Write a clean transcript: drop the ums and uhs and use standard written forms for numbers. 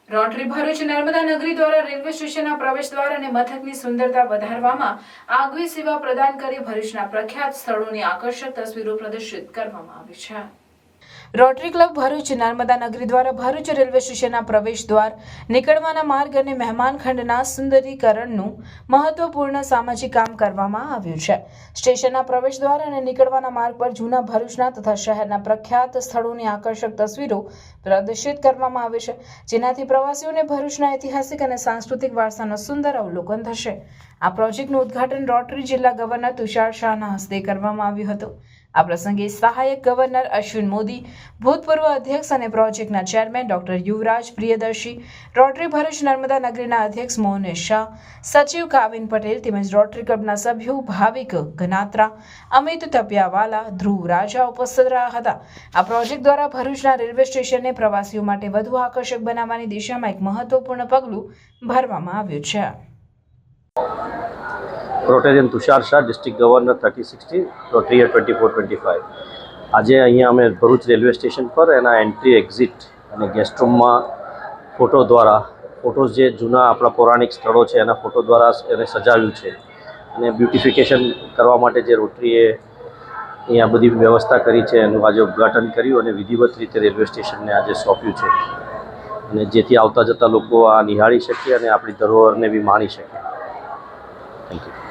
Rotary Bharuch Narmada નગરી દ્વારા railway સ્ટેશનના પ્રવેશ દ્વાર અને મથકની સુંદરતા વધારવામાં આગવી સેવા પ્રદાન કરી ભરૂચના પ્રખ્યાત સ્થળોની આકર્ષક તસવીરો પ્રદર્શિત કરવામાં આવી છે। રોટરી ક્લબ ભરૂચ નર્મદા નગરી દ્વારા ભરૂચ રેલવે સ્ટેશનના પ્રવેશ દ્વાર, નીકળવાના માર્ગ અને મહેમાન ખંડના સુંદરીકરણનું મહત્વપૂર્ણ સામાજિક કામ કરવામાં આવ્યું છે। સ્ટેશનના પ્રવેશ દ્વાર અને નીકળવાના માર્ગ પર જૂના ભરૂચના તથા શહેરના પ્રખ્યાત સ્થળોની આકર્ષક તસવીરો પ્રદર્શિત કરવામાં આવે છે, જેનાથી પ્રવાસીઓને ભરૂચના ઐતિહાસિક અને સાંસ્કૃતિક વારસાનો સુંદર અવલોકન થશે। આ પ્રોજેક્ટનું ઉદ્ઘાટન રોટરી જિલ્લા ગવર્નર તુષાર શાહના હસ્તે કરવામાં આવ્યું હતું। આ પ્રસંગે સહાયક ગવર્નર અશ્વિન મોદી, ભૂતપૂર્વ અધ્યક્ષ અને પ્રોજેક્ટના ચેરમેન ડોક્ટર યુવરાજ પ્રિયદર્શી, રોટરી ભરૂચ નર્મદા નગરીના અધ્યક્ષ મોહનેશ શાહ, સચિવ કાવિન પટેલ તેમજ રોટરી ક્લબના સભ્યો ભાવિક ગનાત્રા, અમિત તપિયાવાલા, ધ્રુવ રાજા ઉપસ્થિત રહ્યા હતા। આ પ્રોજેક્ટ દ્વારા ભરૂચના રેલવે સ્ટેશનને પ્રવાસીઓ માટે વધુ આકર્ષક બનાવવાની દિશામાં એક મહત્વપૂર્ણ પગલું ભરવામાં આવ્યું છે। Rotarian Tushar Shah, district governor 3060, rotary 24-25। આજે અહીંયા અમે ભરૂચ રેલવે સ્ટેશન પર એના એન્ટ્રી એક્ઝિટ અને ગેસ્ટ રૂમમાં ફોટોઝ જે જૂના આપણા પૌરાણિક સ્થળો છે એના ફોટો દ્વારા એને સજાવ્યું છે અને બ્યુટિફિકેશન કરવા માટે જે રોટરીએ અહીંયા બધી વ્યવસ્થા કરી છે એનું આજે ઉદ્ઘાટન કર્યું અને વિધિવત રીતે રેલવે સ્ટેશનને આજે સોંપ્યું છે અને જેથી આવતા જતા લોકો આ નિહાળી શકે અને આપણી ધરોહરને બી માણી શકે। Thank you.